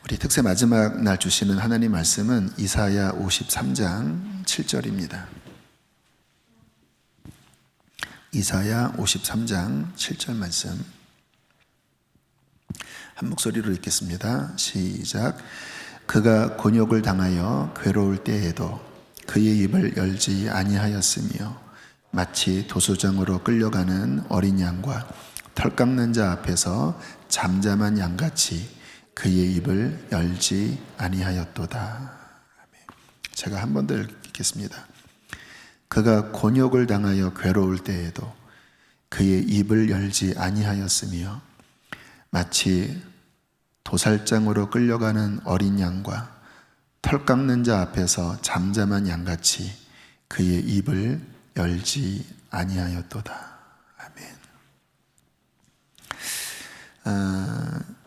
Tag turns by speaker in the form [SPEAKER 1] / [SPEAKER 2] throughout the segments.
[SPEAKER 1] 우리 특세 마지막 날 주시는 하나님 말씀은 이사야 53장 7절입니다. 이사야 53장 7절 말씀 한 목소리로 읽겠습니다. 시작. 그가 곤욕을 당하여 괴로울 때에도 그의 입을 열지 아니하였으며 마치 도수장으로 끌려가는 어린 양과 털 깎는 자 앞에서 잠잠한 양같이 그의 입을 열지 아니하였도다. 제가 한 번 더 읽겠습니다. 그가 곤욕을 당하여 괴로울 때에도 그의 입을 열지 아니하였으며 마치 도살장으로 끌려가는 어린 양과 털 깎는 자 앞에서 잠잠한 양같이 그의 입을 열지 아니하였도다. 아멘.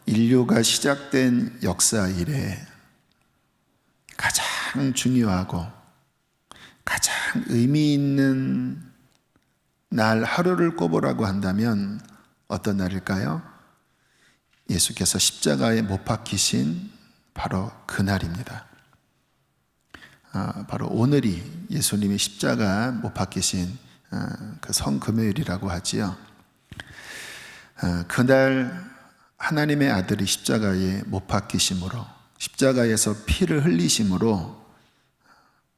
[SPEAKER 1] 인류가 시작된 역사 이래 가장 중요하고 가장 의미 있는 날 하루를 꼽으라고 한다면 어떤 날일까요? 예수께서 십자가에 못 박히신 바로 그날입니다. 바로 오늘이 예수님이 십자가 못 박히신 그 성금요일이라고 하지요. 그날 하나님의 아들이 십자가에 못 박히심으로, 십자가에서 피를 흘리심으로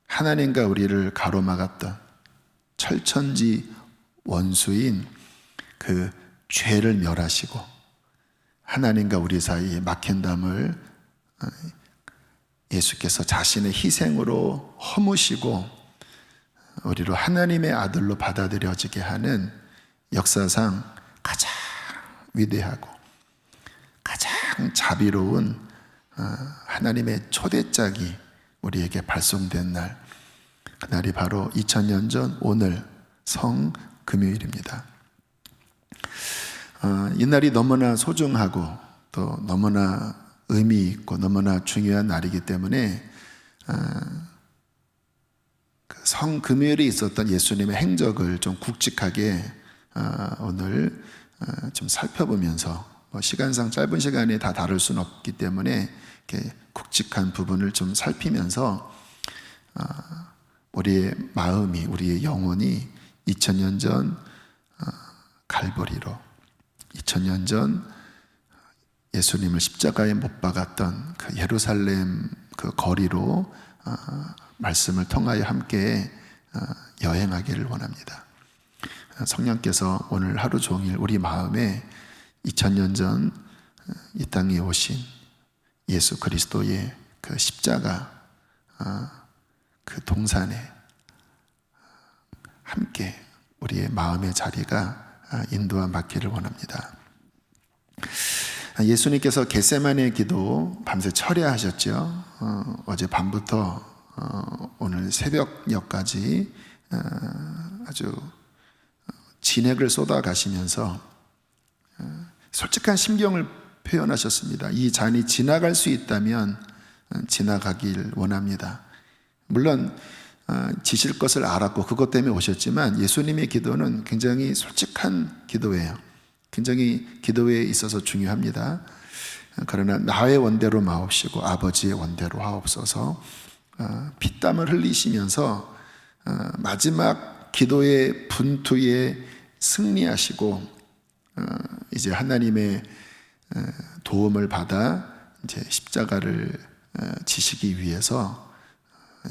[SPEAKER 1] 하나님과 우리를 가로막았던 철천지 원수인 그 죄를 멸하시고 하나님과 우리 사이에 막힌 담을 예수께서 자신의 희생으로 허무시고 우리로 하나님의 아들로 받아들여지게 하는 역사상 가장 위대하고 가장 자비로운 하나님의 초대짝이 우리에게 발송된 날, 그날이 바로 2000년 전 오늘 성금요일입니다. 이 날이 너무나 소중하고 또 너무나 의미 있고 너무나 중요한 날이기 때문에 그 성금요일에 있었던 예수님의 행적을 좀 굵직하게 오늘 좀 살펴보면서 시간상 짧은 시간에 다 다룰 수는 없기 때문에 이렇게 굵직한 부분을 좀 살피면서 우리의 마음이, 우리의 영혼이 2000년 전 갈보리로, 2000년 전 예수님을 십자가에 못 박았던 그 예루살렘 그 거리로 말씀을 통하여 함께 여행하기를 원합니다. 성령께서 오늘 하루 종일 우리 마음에 2000년 전 이 땅에 오신 예수 그리스도의 그 십자가 그 동산에 함께 우리의 마음의 자리가 인도와 받기를 원합니다. 예수님께서 겟세마네 기도 밤새 철야하셨죠. 어제 밤부터 오늘 새벽녘까지 아주 진액을 쏟아 가시면서 솔직한 심경을 표현하셨습니다. 이 잔이 지나갈 수 있다면 지나가길 원합니다. 물론 지실 것을 알았고 그것 때문에 오셨지만 예수님의 기도는 굉장히 솔직한 기도예요. 굉장히 기도에 있어서 중요합니다. 그러나 나의 원대로 마옵시고 아버지의 원대로 하옵소서. 피땀을 흘리시면서 마지막 기도의 분투에 승리하시고 이제 하나님의 도움을 받아 이제 십자가를 지시기 위해서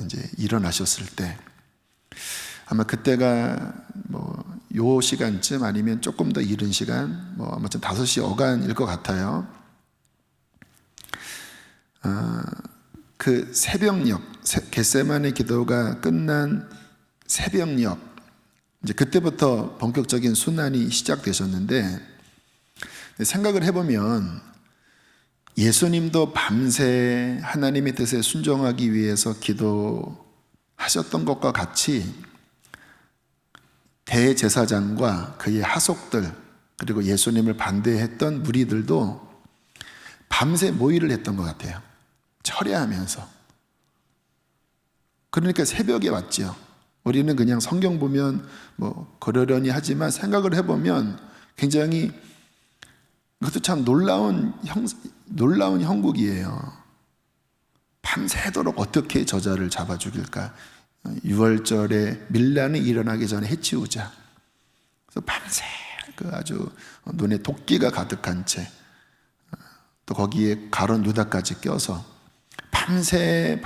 [SPEAKER 1] 이제 일어나셨을 때 아마 그때가 요 시간쯤 아니면 조금 더 이른 시간, 아무튼 5시 어간일 것 같아요. 그 새벽녘, 겟세마네 기도가 끝난 새벽녘, 이제 그때부터 본격적인 순환이 시작되셨는데, 생각을 해보면 예수님도 밤새 하나님의 뜻에 순종하기 위해서 기도하셨던 것과 같이 대제사장과 그의 하속들 그리고 예수님을 반대했던 무리들도 밤새 모의를 했던 것 같아요. 철야하면서. 그러니까 새벽에 왔죠. 우리는 그냥 성경 보면 그러려니 하지만 생각을 해보면 굉장히 그것도 참 놀라운 형국이에요. 밤새도록 어떻게 저자를 잡아 죽일까? 6월절에 밀란이 일어나기 전에 해치우자. 그래서 밤새 아주 눈에 도끼가 가득한 채, 또 거기에 가론 유다까지 껴서 밤새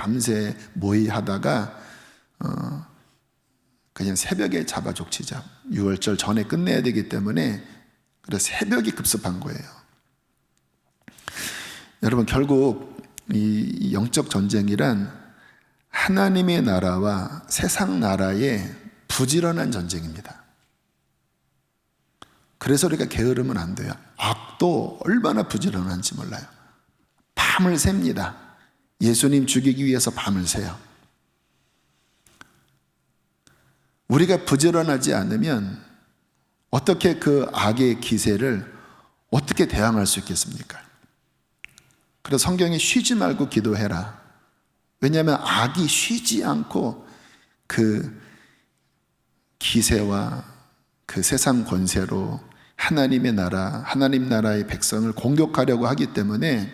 [SPEAKER 1] 모의하다가 그냥 새벽에 잡아 족치자. 6월절 전에 끝내야 되기 때문에 그래서 새벽이 급습한 거예요. 여러분, 결국 이 영적 전쟁이란 하나님의 나라와 세상 나라의 부지런한 전쟁입니다. 그래서 우리가 게으르면 안 돼요. 악도 얼마나 부지런한지 몰라요. 밤을 셉니다. 예수님 죽이기 위해서 밤을 새요. 우리가 부지런하지 않으면 어떻게 그 악의 기세를 어떻게 대항할 수 있겠습니까? 그래서 성경에 쉬지 말고 기도해라. 왜냐하면 악이 쉬지 않고 그 기세와 그 세상 권세로 하나님의 나라, 하나님 나라의 백성을 공격하려고 하기 때문에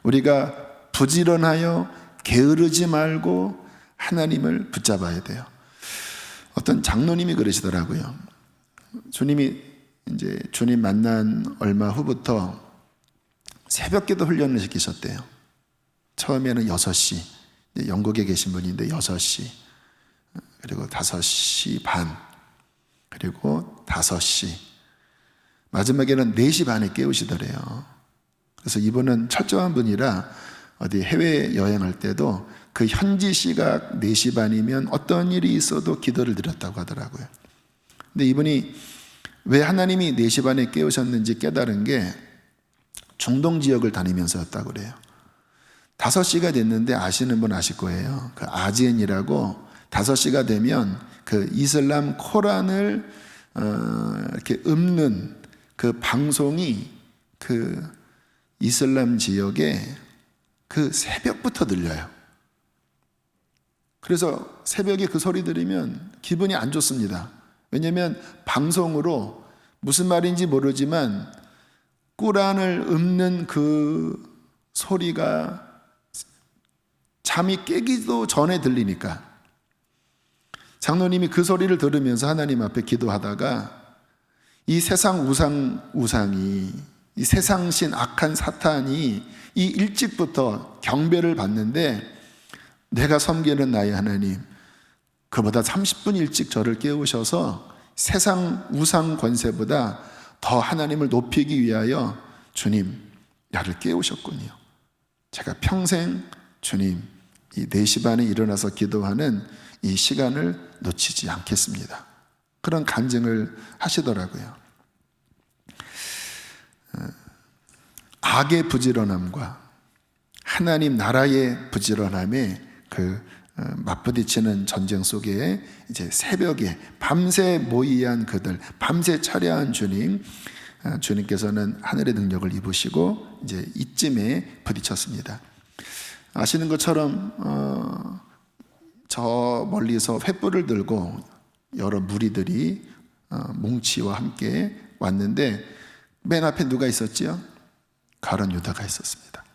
[SPEAKER 1] 우리가 부지런하여 게으르지 말고 하나님을 붙잡아야 돼요. 어떤 장로님이 그러시더라고요. 주님 만난 얼마 후부터 새벽기도 훈련을 시키셨대요. 처음에는 6시, 영국에 계신 분인데 6시, 그리고 5시 반, 그리고 5시, 마지막에는 4시 반에 깨우시더래요. 그래서 이분은 철저한 분이라 어디 해외 여행할 때도 그 현지 시각 4시 반이면 어떤 일이 있어도 기도를 드렸다고 하더라고요. 근데 이분이 왜 하나님이 4시 반에 깨우셨는지 깨달은 게 중동 지역을 다니면서였다고 그래요. 5시가 됐는데 아시는 분 아실 거예요. 그 아젠이라고 5시가 되면 그 이슬람 코란을 이렇게 읊는 그 방송이 그 이슬람 지역에 그 새벽부터 들려요. 그래서 새벽에 그 소리 들으면 기분이 안 좋습니다. 왜냐하면 방송으로 무슨 말인지 모르지만 꾸란을 읊는 그 소리가 잠이 깨기도 전에 들리니까 장로님이 그 소리를 들으면서 하나님 앞에 기도하다가 이 세상 우상이, 이 세상신 악한 사탄이 이 일찍부터 경배를 받는데 내가 섬기는 나의 하나님, 그보다 30분 일찍 저를 깨우셔서 세상 우상 권세보다 더 하나님을 높이기 위하여 주님 나를 깨우셨군요. 제가 평생 주님 이 4시 반에 일어나서 기도하는 이 시간을 놓치지 않겠습니다. 그런 간증을 하시더라고요. 악의 부지런함과 하나님 나라의 부지런함에 그 맞부딪히는 전쟁 속에 이제 새벽에 밤새 모의한 그들, 밤새 차려한 주님께서는 하늘의 능력을 입으시고 이제 이쯤에 부딪혔습니다. 아시는 것처럼 저 멀리서 횃불을 들고 여러 무리들이 뭉치와 함께 왔는데 맨 앞에 누가 있었지요? 가룟 유다가 있었습니다.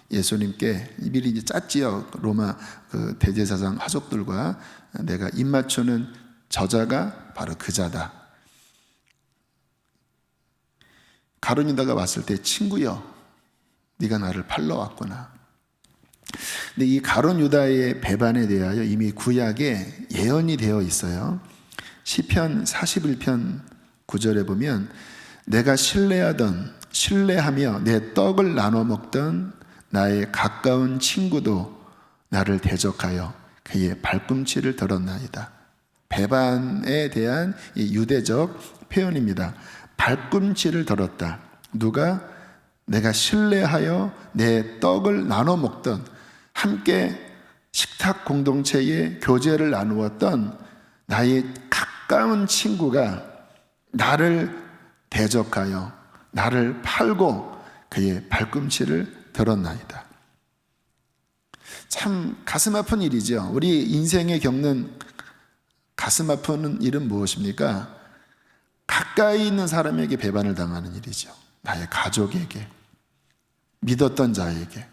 [SPEAKER 1] 예수님께 미리 이제 짰지요. 로마 그 대제사장 화족들과 내가 입맞추는 저자가 바로 그자다. 가룟 유다가 왔을 때 친구여, 네가 나를 팔러 왔구나. 근데 이 가룟 유다의 배반에 대하여 이미 구약에 예언이 되어 있어요. 시편 41편 9절에 보면 내가 신뢰하며 내 떡을 나눠 먹던 나의 가까운 친구도 나를 대적하여 그의 발꿈치를 들었나이다. 배반에 대한 이 유대적 표현입니다. 발꿈치를 들었다. 누가? 내가 신뢰하여 내 떡을 나눠 먹던, 함께 식탁 공동체의 교제를 나누었던 나의 가까운 친구가 나를 대적하여 나를 팔고 그의 발꿈치를 들었나이다. 참 가슴 아픈 일이죠. 우리 인생에 겪는 가슴 아픈 일은 무엇입니까? 가까이 있는 사람에게 배반을 당하는 일이죠. 나의 가족에게, 믿었던 자에게.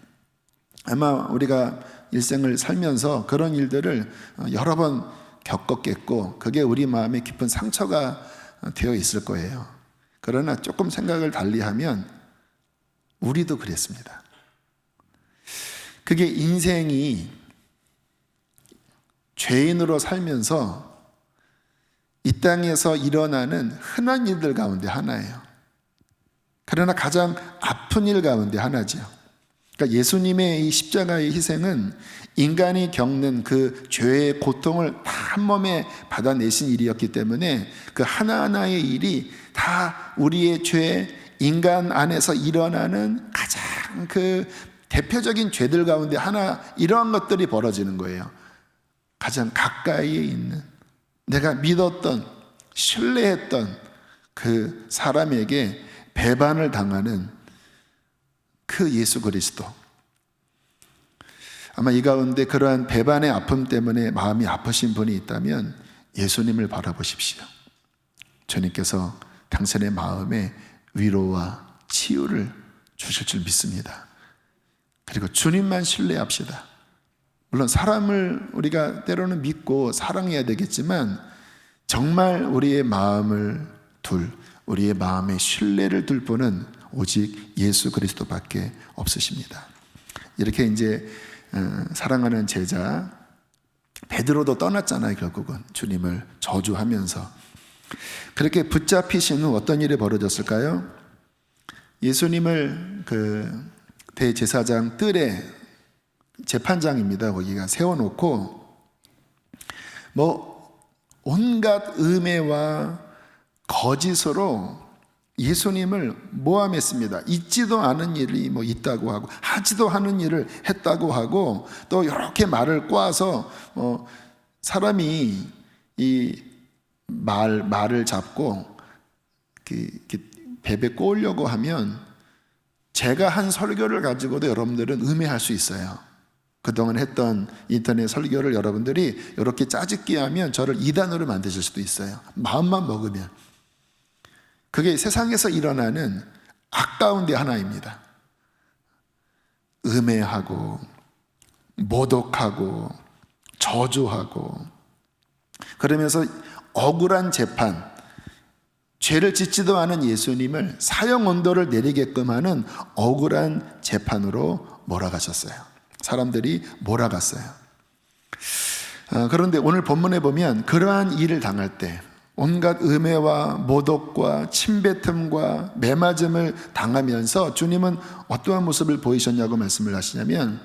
[SPEAKER 1] 아마 우리가 일생을 살면서 그런 일들을 여러 번 겪었겠고 그게 우리 마음에 깊은 상처가 되어 있을 거예요. 그러나 조금 생각을 달리하면 우리도 그랬습니다. 그게 인생이 죄인으로 살면서 이 땅에서 일어나는 흔한 일들 가운데 하나예요. 그러나 가장 아픈 일 가운데 하나죠. 그러니까 예수님의 이 십자가의 희생은 인간이 겪는 그 죄의 고통을 다 한 몸에 받아내신 일이었기 때문에 그 하나하나의 일이 다 우리의 죄, 인간 안에서 일어나는 가장 그 대표적인 죄들 가운데 하나, 이러한 것들이 벌어지는 거예요. 가장 가까이에 있는, 내가 믿었던, 신뢰했던 그 사람에게 배반을 당하는 그 예수 그리스도. 아마 이 가운데 그러한 배반의 아픔 때문에 마음이 아프신 분이 있다면 예수님을 바라보십시오. 주님께서 당신의 마음에 위로와 치유를 주실 줄 믿습니다. 그리고 주님만 신뢰합시다. 물론 사람을 우리가 때로는 믿고 사랑해야 되겠지만 정말 우리의 마음을 우리의 마음에 신뢰를 둘 분은 오직 예수 그리스도밖에 없으십니다. 이렇게 이제 사랑하는 제자 베드로도 떠났잖아요. 결국은 주님을 저주하면서. 그렇게 붙잡히신 후 어떤 일이 벌어졌을까요? 예수님을 그 대제사장 뜰에, 재판장입니다, 거기가 세워놓고 온갖 음해와 거짓으로 예수님을 모함했습니다. 있지도 않은 일이 있다고 하고 하지도 않은 일을 했다고 하고 또 이렇게 말을 꽈서 사람이 이 말을 잡고 베베 꼬으려고 하면 제가 한 설교를 가지고도 여러분들은 음해할 수 있어요. 그동안 했던 인터넷 설교를 여러분들이 이렇게 짜집기 하면 저를 이단으로 만드실 수도 있어요. 마음만 먹으면. 그게 세상에서 일어나는 악 가운데 하나입니다. 음해하고 모독하고 저주하고 그러면서 억울한 재판, 죄를 짓지도 않은 예수님을 사형 언도를 내리게끔 하는 억울한 재판으로 몰아가셨어요. 사람들이 몰아갔어요. 그런데 오늘 본문에 보면 그러한 일을 당할 때 온갖 음해와 모독과 침뱉음과 매맞음을 당하면서 주님은 어떠한 모습을 보이셨냐고 말씀을 하시냐면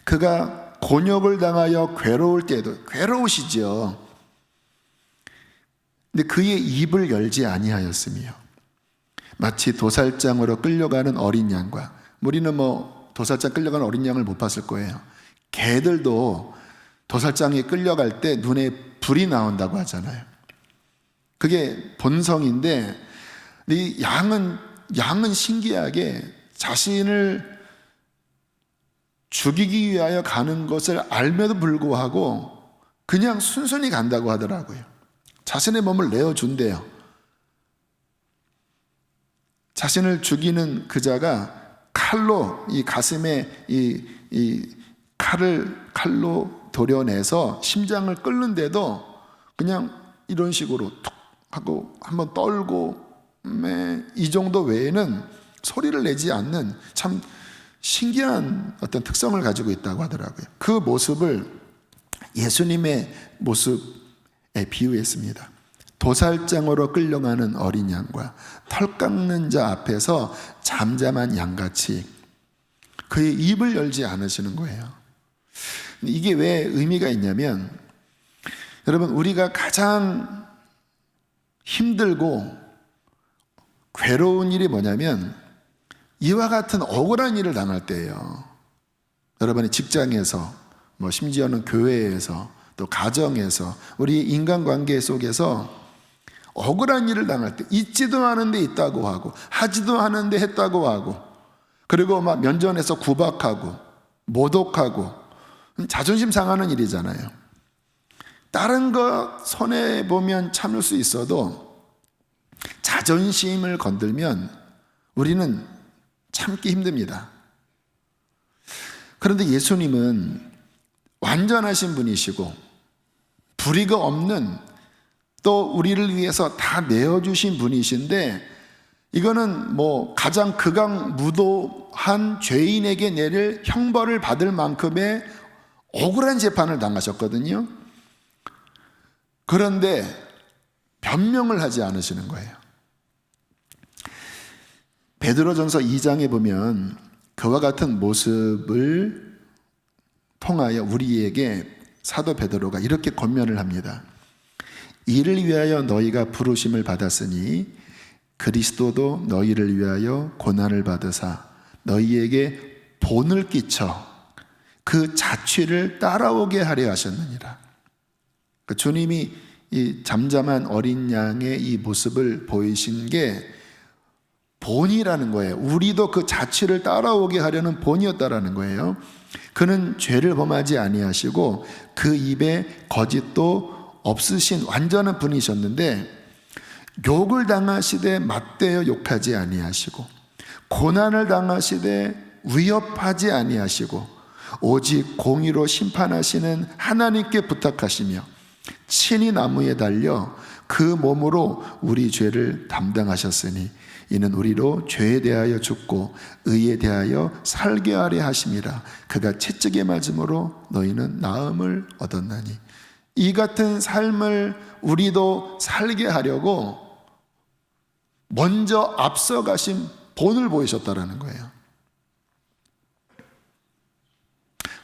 [SPEAKER 1] 그가 곤욕을 당하여 괴로울 때도, 괴로우시죠. 근데 그의 입을 열지 아니하였으며 마치 도살장으로 끌려가는 어린 양과, 우리는 도살장 끌려가는 어린 양을 못 봤을 거예요. 개들도 도살장에 끌려갈 때 눈에 불이 나온다고 하잖아요. 그게 본성인데 이 양은 신기하게 자신을 죽이기 위하여 가는 것을 알면도 불구하고 그냥 순순히 간다고 하더라고요. 자신의 몸을 내어준대요. 자신을 죽이는 그자가 칼로 이 가슴에 이 칼로 도려내서 심장을 끓는데도 그냥 이런 식으로 툭 하고 한번 떨고 이 정도 외에는 소리를 내지 않는 참 신기한 어떤 특성을 가지고 있다고 하더라고요. 그 모습을 예수님의 모습에 비유했습니다. 도살장으로 끌려가는 어린 양과 털 깎는 자 앞에서 잠잠한 양같이 그의 입을 열지 않으시는 거예요. 이게 왜 의미가 있냐면 여러분, 우리가 가장 힘들고 괴로운 일이 뭐냐면 이와 같은 억울한 일을 당할 때예요. 여러분의 직장에서, 심지어는 교회에서, 또 가정에서, 우리 인간관계 속에서 억울한 일을 당할 때 있지도 않은데 있다고 하고 하지도 않은데 했다고 하고 그리고 막 면전에서 구박하고 모독하고 자존심 상하는 일이잖아요. 다른 거 손해보면 참을 수 있어도 자존심을 건들면 우리는 참기 힘듭니다. 그런데 예수님은 완전하신 분이시고 불의가 없는, 또 우리를 위해서 다 내어주신 분이신데, 이거는 가장 극악무도한 죄인에게 내릴 형벌을 받을 만큼의 억울한 재판을 당하셨거든요. 그런데 변명을 하지 않으시는 거예요. 베드로전서 2장에 보면 그와 같은 모습을 통하여 우리에게 사도 베드로가 이렇게 권면을 합니다. 이를 위하여 너희가 부르심을 받았으니 그리스도도 너희를 위하여 고난을 받으사 너희에게 본을 끼쳐 그 자취를 따라오게 하려 하셨느니라. 주님이 이 잠잠한 어린 양의 이 모습을 보이신 게 본이라는 거예요. 우리도 그 자취를 따라오게 하려는 본이었다라는 거예요. 그는 죄를 범하지 아니하시고 그 입에 거짓도 없으신 완전한 분이셨는데, 욕을 당하시되 맞대어 욕하지 아니하시고 고난을 당하시되 위협하지 아니하시고 오직 공의로 심판하시는 하나님께 부탁하시며 친히 나무에 달려 그 몸으로 우리 죄를 담당하셨으니 이는 우리로 죄에 대하여 죽고 의에 대하여 살게 하려 하심이라. 그가 채찍에 맞음으로 너희는 나음을 얻었나니. 이 같은 삶을 우리도 살게 하려고 먼저 앞서가신 본을 보이셨다라는 거예요.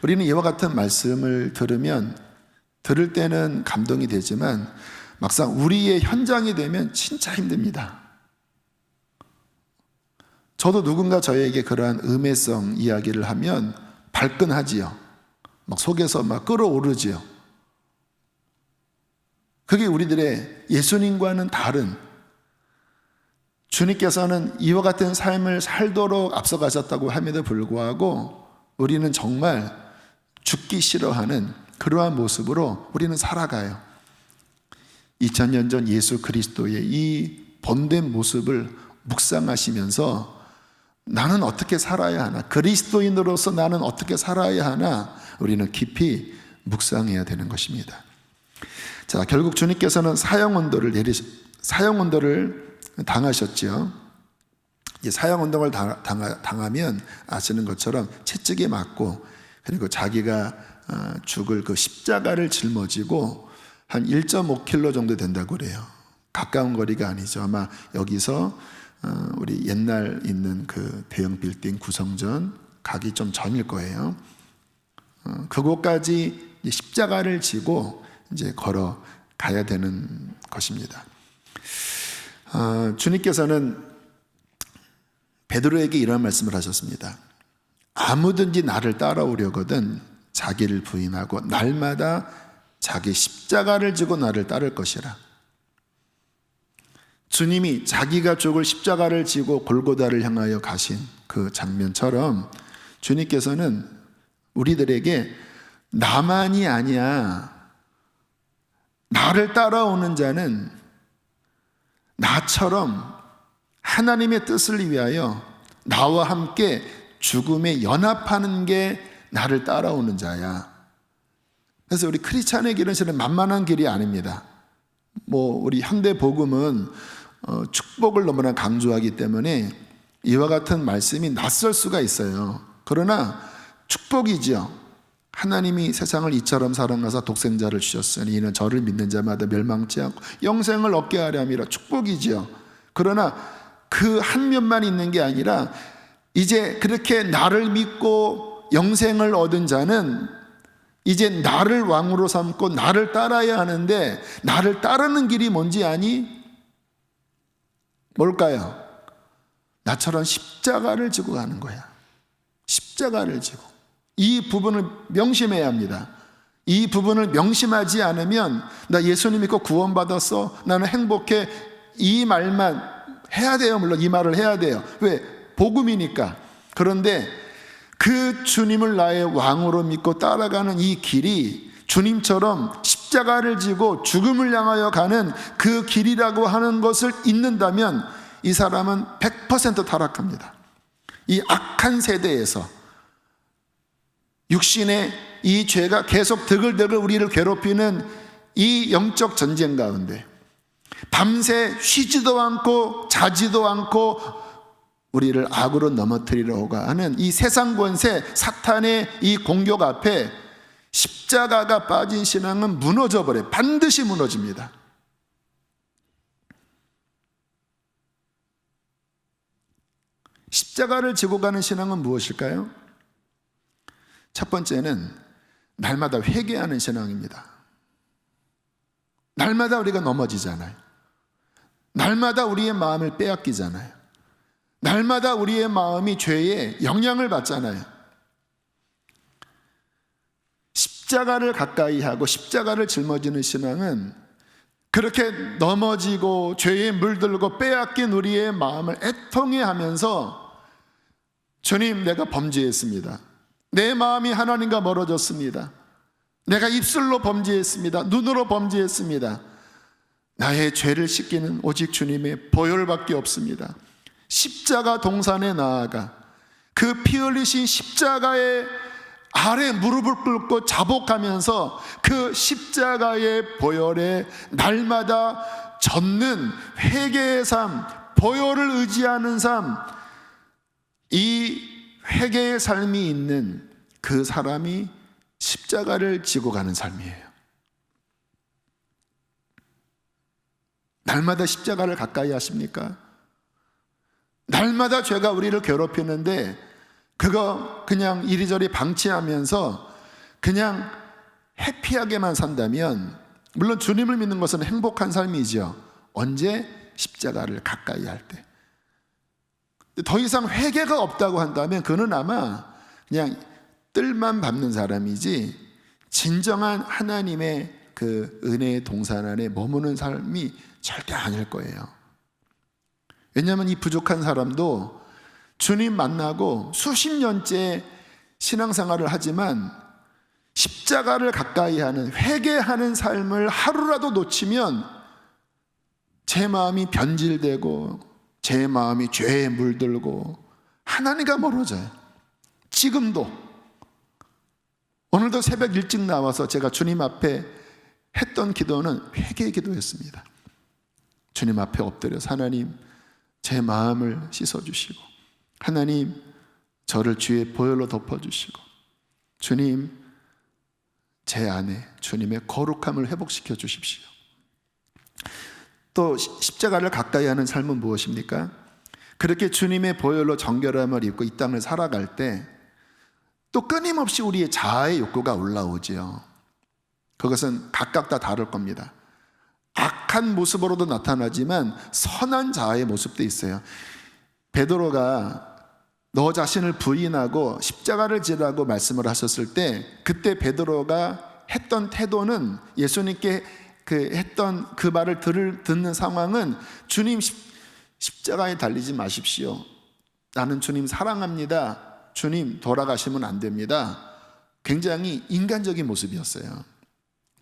[SPEAKER 1] 우리는 이와 같은 말씀을 들을 때는 감동이 되지만 막상 우리의 현장이 되면 진짜 힘듭니다. 저도 누군가 저에게 그러한 음해성 이야기를 하면 발끈하지요. 속에서 끌어오르지요. 그게 우리들의 예수님과는 다른, 주님께서는 이와 같은 삶을 살도록 앞서가셨다고 함에도 불구하고 우리는 정말 죽기 싫어하는 그러한 모습으로 우리는 살아가요. 2000년 전 예수 그리스도의 이 본된 모습을 묵상하시면서 나는 어떻게 살아야 하나, 그리스도인으로서 나는 어떻게 살아야 하나, 우리는 깊이 묵상해야 되는 것입니다. 자, 결국 주님께서는 사형언도를 당하셨죠. 사형운동을 당하면 아시는 것처럼 채찍에 맞고, 그리고 자기가 죽을 그 십자가를 짊어지고 한 1.5km 정도 된다고 그래요. 가까운 거리가 아니죠. 아마 여기서 우리 옛날 있는 그 대형 빌딩 구성전 가기 좀 전일 거예요. 그곳까지 십자가를 지고 이제 걸어 가야 되는 것입니다. 주님께서는 베드로에게 이런 말씀을 하셨습니다. 아무든지 나를 따라오려거든 자기를 부인하고 날마다 자기 십자가를 지고 나를 따를 것이라. 주님이 자기가 죽을 십자가를 지고 골고다를 향하여 가신 그 장면처럼 주님께서는 우리들에게 나만이 아니야, 나를 따라오는 자는 나처럼 하나님의 뜻을 위하여 나와 함께 죽음에 연합하는 게 나를 따라오는 자야. 그래서 우리 크리스찬의 길은 실은 만만한 길이 아닙니다. 우리 현대 복음은 축복을 너무나 강조하기 때문에 이와 같은 말씀이 낯설 수가 있어요. 그러나 축복이죠. 하나님이 세상을 이처럼 사랑하사 독생자를 주셨으니 이는 저를 믿는 자마다 멸망치 않고 영생을 얻게 하려 함이라. 축복이죠. 그러나 그 한 면만 있는 게 아니라 이제 그렇게 나를 믿고 영생을 얻은 자는 이제 나를 왕으로 삼고 나를 따라야 하는데, 나를 따르는 길이 뭔지 아니? 뭘까요? 나처럼 십자가를 지고 가는 거야. 십자가를 지고. 이 부분을 명심해야 합니다. 이 부분을 명심하지 않으면 나 예수님 믿고 구원받았어, 나는 행복해, 이 말만 해야 돼요. 물론 이 말을 해야 돼요. 왜? 복음이니까. 그런데 그 주님을 나의 왕으로 믿고 따라가는 이 길이 주님처럼 십자가 십자가를 지고 죽음을 향하여 가는 그 길이라고 하는 것을 잊는다면 이 사람은 100% 타락합니다. 이 악한 세대에서 육신의 이 죄가 계속 드글드글 우리를 괴롭히는 이 영적 전쟁 가운데 밤새 쉬지도 않고 자지도 않고 우리를 악으로 넘어뜨리려고 하는 이 세상 권세 사탄의 이 공격 앞에 십자가가 빠진 신앙은 무너져 버려요. 반드시 무너집니다. 십자가를 지고 가는 신앙은 무엇일까요? 첫 번째는 날마다 회개하는 신앙입니다. 날마다 우리가 넘어지잖아요. 날마다 우리의 마음을 빼앗기잖아요. 날마다 우리의 마음이 죄에 영향을 받잖아요. 십자가를 가까이 하고 십자가를 짊어지는 신앙은 그렇게 넘어지고 죄에 물들고 빼앗긴 우리의 마음을 애통해 하면서 주님, 내가 범죄했습니다. 내 마음이 하나님과 멀어졌습니다. 내가 입술로 범죄했습니다. 눈으로 범죄했습니다. 나의 죄를 씻기는 오직 주님의 보혈밖에 없습니다. 십자가 동산에 나아가 그 피 흘리신 십자가의 아래 무릎을 꿇고 자복하면서 그 십자가의 보혈에 날마다 젖는 회개의 삶, 보혈을 의지하는 삶, 이 회개의 삶이 있는 그 사람이 십자가를 지고 가는 삶이에요. 날마다 십자가를 가까이 하십니까? 날마다 죄가 우리를 괴롭히는데 그거 그냥 이리저리 방치하면서 그냥 해피하게만 산다면, 물론 주님을 믿는 것은 행복한 삶이죠. 언제? 십자가를 가까이 할 때. 더 이상 회개가 없다고 한다면 그는 아마 그냥 뜰만 밟는 사람이지 진정한 하나님의 그 은혜의 동산 안에 머무는 삶이 절대 아닐 거예요. 왜냐하면 이 부족한 사람도 주님 만나고 수십 년째 신앙생활을 하지만 십자가를 가까이 하는 회개하는 삶을 하루라도 놓치면 제 마음이 변질되고 제 마음이 죄에 물들고 하나님과 멀어져요. 지금도 오늘도 새벽 일찍 나와서 제가 주님 앞에 했던 기도는 회개의 기도였습니다. 주님 앞에 엎드려서 하나님, 제 마음을 씻어주시고, 하나님, 저를 주의 보혈로 덮어주시고, 주님, 제 안에 주님의 거룩함을 회복시켜 주십시오. 또 십자가를 가까이 하는 삶은 무엇입니까? 그렇게 주님의 보혈로 정결함을 입고 이 땅을 살아갈 때 또 끊임없이 우리의 자아의 욕구가 올라오지요. 그것은 각각 다 다를 겁니다. 악한 모습으로도 나타나지만 선한 자아의 모습도 있어요. 베드로가 너 자신을 부인하고 십자가를 지라고 말씀을 하셨을 때 그때 베드로가 했던 태도는, 예수님께 했던 그 말을 듣는 상황은, 주님 십자가에 달리지 마십시오. 나는 주님 사랑합니다. 주님 돌아가시면 안 됩니다. 굉장히 인간적인 모습이었어요.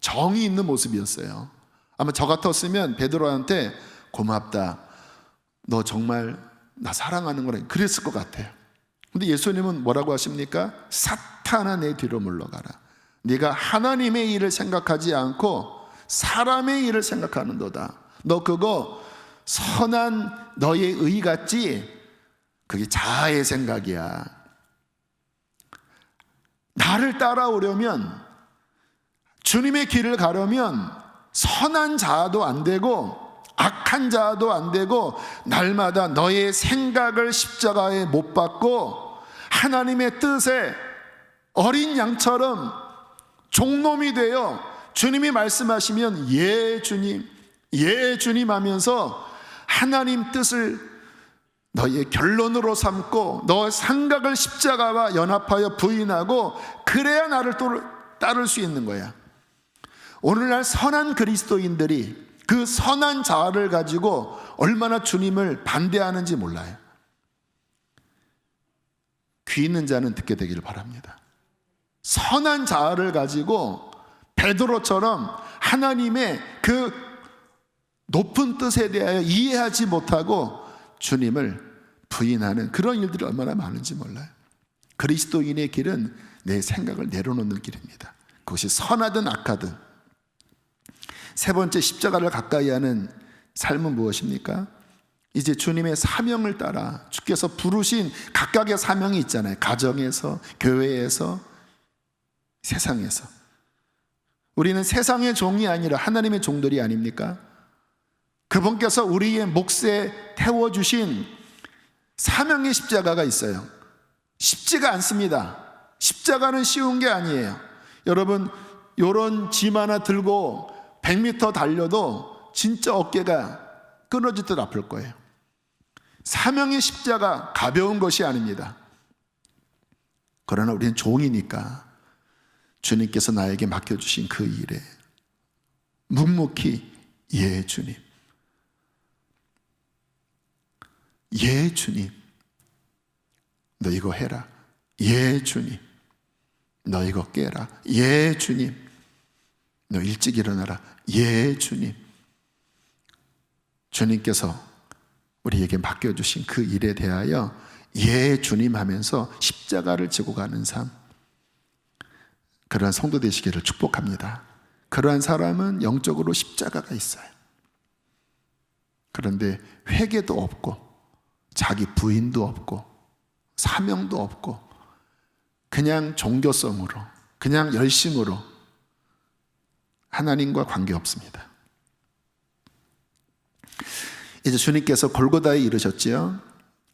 [SPEAKER 1] 정이 있는 모습이었어요. 아마 저 같았으면 베드로한테 고맙다, 너 정말 나 사랑하는 거라 그랬을 것 같아요. 근데 예수님은 뭐라고 하십니까? 사탄아, 내 뒤로 물러가라. 네가 하나님의 일을 생각하지 않고 사람의 일을 생각하는도다. 너 그거 선한 너의 의 같지? 그게 자아의 생각이야. 나를 따라오려면, 주님의 길을 가려면 선한 자아도 안 되고 악한 자아도 안 되고 날마다 너의 생각을 십자가에 못 박고 하나님의 뜻에 어린 양처럼 종놈이 되어 주님이 말씀하시면 예 주님, 예 주님 하면서 하나님 뜻을 너의 결론으로 삼고 너의 생각을 십자가와 연합하여 부인하고, 그래야 나를 따를 수 있는 거야. 오늘날 선한 그리스도인들이 그 선한 자아를 가지고 얼마나 주님을 반대하는지 몰라요. 귀 있는 자는 듣게 되기를 바랍니다. 선한 자아를 가지고 베드로처럼 하나님의 그 높은 뜻에 대하여 이해하지 못하고 주님을 부인하는 그런 일들이 얼마나 많은지 몰라요. 그리스도인의 길은 내 생각을 내려놓는 길입니다. 그것이 선하든 악하든. 세 번째, 십자가를 가까이 하는 삶은 무엇입니까? 이제 주님의 사명을 따라 주께서 부르신 각각의 사명이 있잖아요. 가정에서, 교회에서, 세상에서. 우리는 세상의 종이 아니라 하나님의 종들이 아닙니까? 그분께서 우리의 몫에 태워주신 사명의 십자가가 있어요. 쉽지가 않습니다. 십자가는 쉬운 게 아니에요. 여러분, 요런 짐 하나 들고 100m 달려도 진짜 어깨가 끊어지듯 아플 거예요. 사명의 십자가 가벼운 것이 아닙니다. 그러나 우리는 종이니까 주님께서 나에게 맡겨주신 그 일에 묵묵히 예 주님, 예 주님, 너 이거 해라. 예 주님, 너 이거 깨라. 예 주님, 너 일찍 일어나라. 예 주님. 주님께서 우리에게 맡겨주신 그 일에 대하여 예 주님 하면서 십자가를 지고 가는 삶, 그러한 성도 되시기를 축복합니다. 그러한 사람은 영적으로 십자가가 있어요. 그런데 회개도 없고 자기 부인도 없고 사명도 없고 그냥 종교성으로, 그냥 열심으로 하나님과 관계없습니다. 이제 주님께서 골고다에 이르셨지요.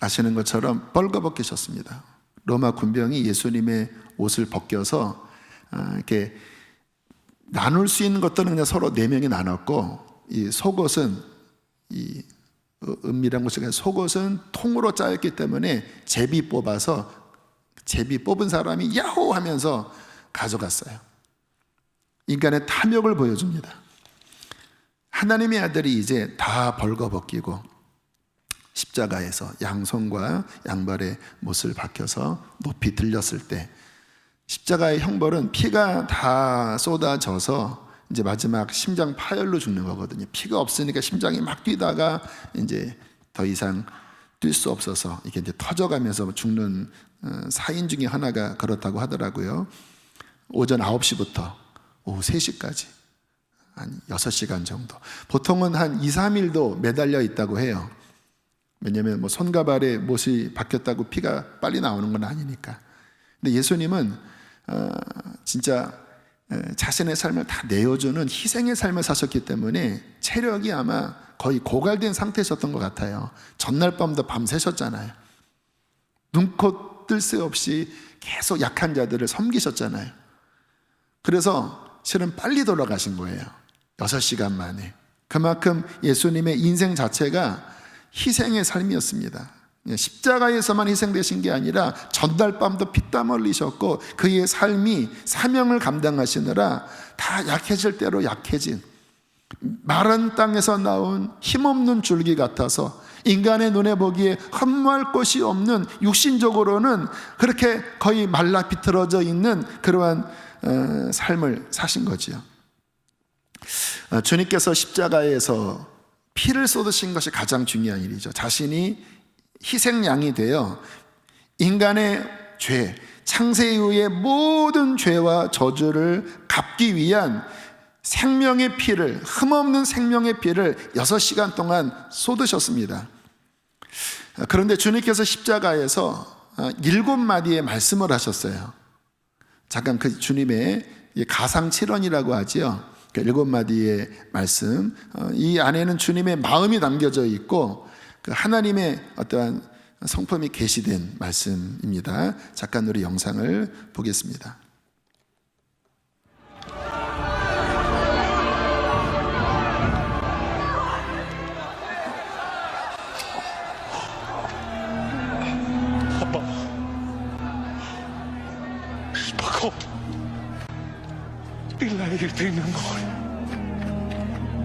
[SPEAKER 1] 아시는 것처럼 뻘거벗기셨습니다. 로마 군병이 예수님의 옷을 벗겨서 이렇게 나눌 수 있는 것들은 그냥 서로 4명이 나눴고, 이 속옷은, 이 은밀한 곳이 속옷은 통으로 짜였기 때문에 제비 뽑아서 제비 뽑은 사람이 야호 하면서 가져갔어요. 인간의 탐욕을 보여줍니다. 하나님의 아들이 이제 다 벌거벗기고 십자가에서 양손과 양발에 못을 박혀서 높이 들렸을 때, 십자가의 형벌은 피가 다 쏟아져서 이제 마지막 심장 파열로 죽는 거거든요. 피가 없으니까 심장이 막 뛰다가 이제 더 이상 뛸 수 없어서 이게 이제 터져가면서 죽는 사인 중에 하나가 그렇다고 하더라고요. 오전 9시부터 오후 3시까지 한 6시간 정도. 보통은 한 2, 3일도 매달려 있다고 해요. 왜냐하면 뭐 손과 발에 못이 박혔다고 피가 빨리 나오는 건 아니니까. 근데 예수님은 진짜 자신의 삶을 다 내어주는 희생의 삶을 사셨기 때문에 체력이 아마 거의 고갈된 상태였던 것 같아요. 전날 밤도 밤새셨잖아요. 눈코 뜰 새 없이 계속 약한 자들을 섬기셨잖아요. 그래서 실은 빨리 돌아가신 거예요. 6시간 만에. 그만큼 예수님의 인생 자체가 희생의 삶이었습니다. 십자가에서만 희생되신 게 아니라 전날 밤도 피땀 흘리셨고, 그의 삶이 사명을 감당하시느라 다 약해질 대로 약해진, 마른 땅에서 나온 힘없는 줄기 같아서 인간의 눈에 보기에 흠모할 것이 없는, 육신적으로는 그렇게 거의 말라 비틀어져 있는 그러한 삶을 사신 거지요. 주님께서 십자가에서 피를 쏟으신 것이 가장 중요한 일이죠. 자신이 희생양이 되어 인간의 죄, 창세 이후의 모든 죄와 저주를 갚기 위한 생명의 피를, 흠없는 생명의 피를 6시간 동안 쏟으셨습니다. 그런데 주님께서 십자가에서 7마디의 말씀을 하셨어요. 잠깐 그 주님의 가상칠언이라고 하지요. 그 7마디의 말씀, 이 안에는 주님의 마음이 담겨져 있고 그 하나님의 어떠한 성품이 계시된 말씀입니다. 잠깐 우리 영상을 보겠습니다.
[SPEAKER 2] Die leidet in den Mord.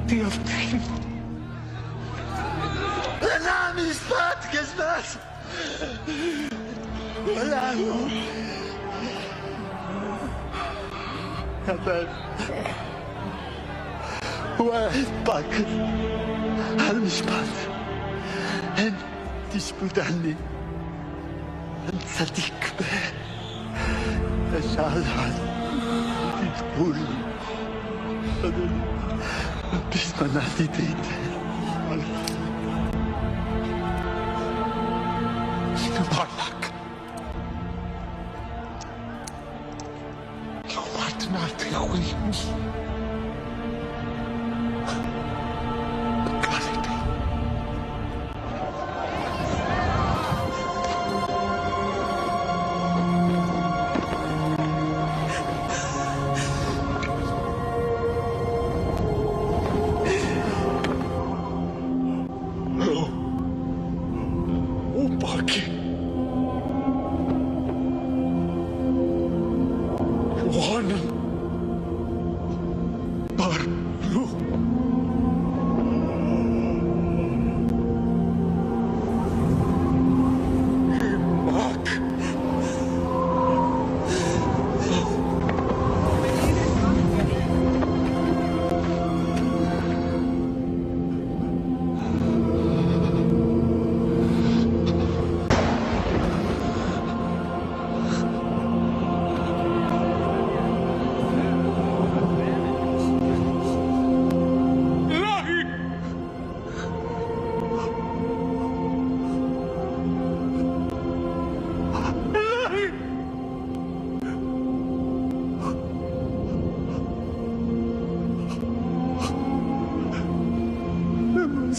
[SPEAKER 2] Die auf den. Der Name ist Patgesmas.
[SPEAKER 3] Bak, almışmaz. En disputanni. En sadik be. Eşalan. Dispul. Biz bana dideydi. Parlak. Martin artık koymuş.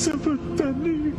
[SPEAKER 3] Sabotani.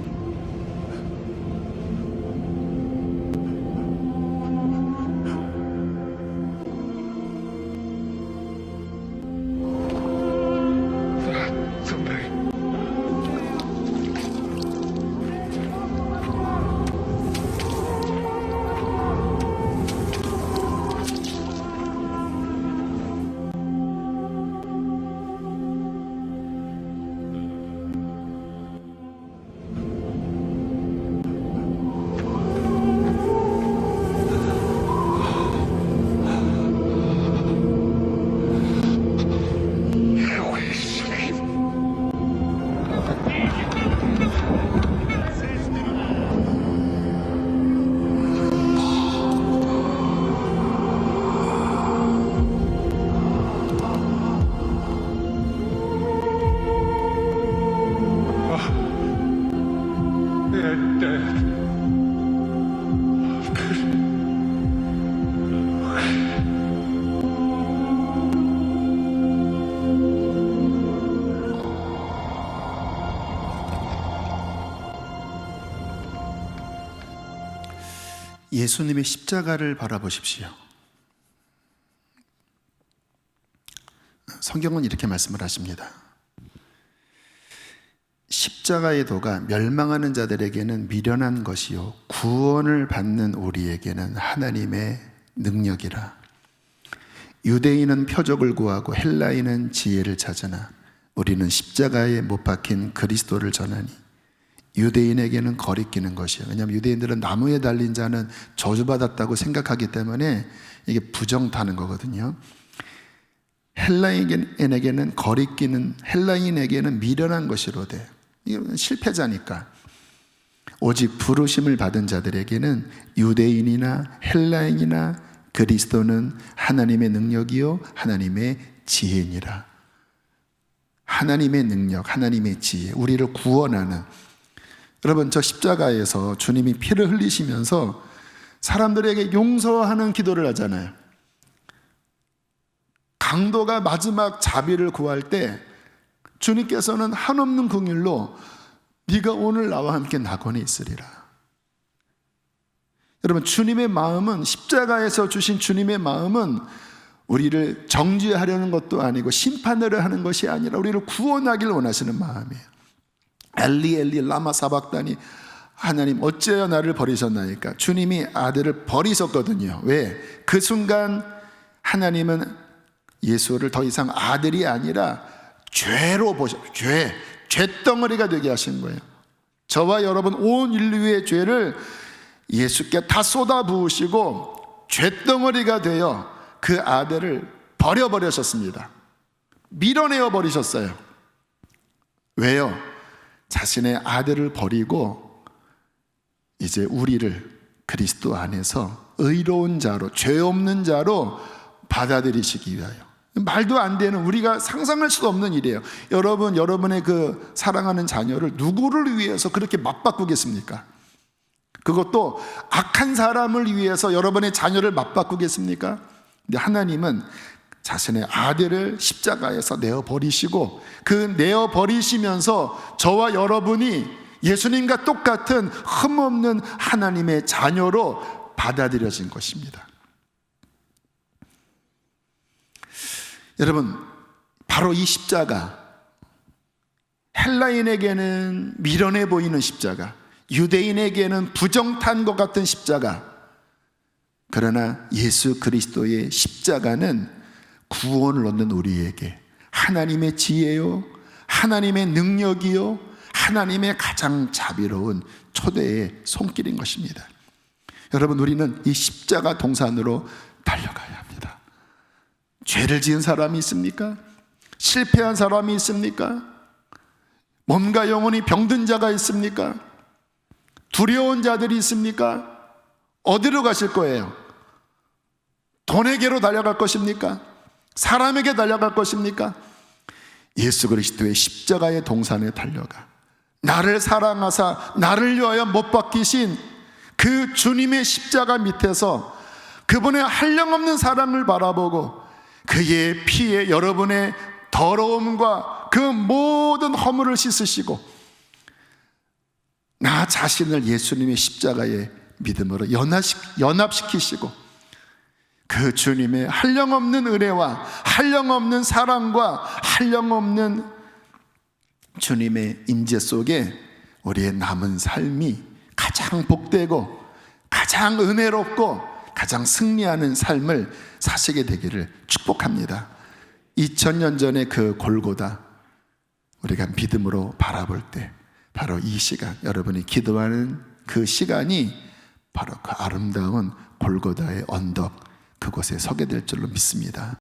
[SPEAKER 1] 예수님의 십자가를 바라보십시오. 성경은 이렇게 말씀을 하십니다. 십자가의 도가 멸망하는 자들에게는 미련한 것이요 구원을 받는 우리에게는 하나님의 능력이라. 유대인은 표적을 구하고 헬라인은 지혜를 찾으나 우리는 십자가에 못 박힌 그리스도를 전하니 유대인에게는 거리끼는 것이요. 왜냐하면 유대인들은 나무에 달린 자는 저주받았다고 생각하기 때문에 이게 부정타는 거거든요. 헬라인에게는 거리끼는, 헬라인에게는 미련한 것이로되, 이건 실패자니까. 오직 부르심을 받은 자들에게는 유대인이나 헬라인이나 그리스도는 하나님의 능력이요 하나님의 지혜니라. 하나님의 능력, 하나님의 지혜, 우리를 구원하는. 여러분, 저 십자가에서 주님이 피를 흘리시면서 사람들에게 용서하는 기도를 하잖아요. 강도가 마지막 자비를 구할 때 주님께서는 한없는 긍휼로 네가 오늘 나와 함께 낙원에 있으리라. 여러분, 주님의 마음은, 십자가에서 주신 주님의 마음은 우리를 정죄하려는 것도 아니고 심판을 하는 것이 아니라 우리를 구원하기를 원하시는 마음이에요. 엘리 엘리 라마 사박다니, 하나님 어찌하여 나를 버리셨나이까. 주님이 아들을 버리셨거든요. 왜? 그 순간 하나님은 예수를 더 이상 아들이 아니라 죄로 죄덩어리가 되게 하신 거예요. 저와 여러분 온 인류의 죄를 예수께 다 쏟아 부으시고 죄덩어리가 되어 그 아들을 버려버리셨습니다. 밀어내어 버리셨어요. 왜요? 자신의 아들을 버리고 이제 우리를 그리스도 안에서 의로운 자로, 죄 없는 자로 받아들이시기 위하여. 말도 안 되는, 우리가 상상할 수도 없는 일이에요. 여러분, 여러분의 그 사랑하는 자녀를 누구를 위해서 그렇게 맞바꾸겠습니까? 그것도 악한 사람을 위해서 여러분의 자녀를 맞바꾸겠습니까? 근데 하나님은 자신의 아들을 십자가에서 내어버리시고, 그 내어버리시면서 저와 여러분이 예수님과 똑같은 흠없는 하나님의 자녀로 받아들여진 것입니다. 여러분, 바로 이 십자가, 헬라인에게는 미련해 보이는 십자가, 유대인에게는 부정탄 것 같은 십자가, 그러나 예수 그리스도의 십자가는 구원을 얻는 우리에게 하나님의 지혜요, 하나님의 능력이요, 하나님의 가장 자비로운 초대의 손길인 것입니다. 여러분, 우리는 이 십자가 동산으로 달려가야 합니다. 죄를 지은 사람이 있습니까? 실패한 사람이 있습니까? 몸과 영혼이 병든 자가 있습니까? 두려운 자들이 있습니까? 어디로 가실 거예요? 돈에게로 달려갈 것입니까? 사람에게 달려갈 것입니까? 예수 그리스도의 십자가의 동산에 달려가 나를 사랑하사 나를 위하여 못 박히신 그 주님의 십자가 밑에서 그분의 한량없는 사랑을 바라보고 그의 피에 여러분의 더러움과 그 모든 허물을 씻으시고 나 자신을 예수님의 십자가의 믿음으로 연합시키시고 그 주님의 한량없는 은혜와 한량없는 사랑과 한량없는 주님의 임재 속에 우리의 남은 삶이 가장 복되고 가장 은혜롭고 가장 승리하는 삶을 사시게 되기를 축복합니다. 2000년 전의 그 골고다 우리가 믿음으로 바라볼 때 바로 이 시간, 여러분이 기도하는 그 시간이 바로 그 아름다운 골고다의 언덕, 그곳에 서게 될 줄로 믿습니다.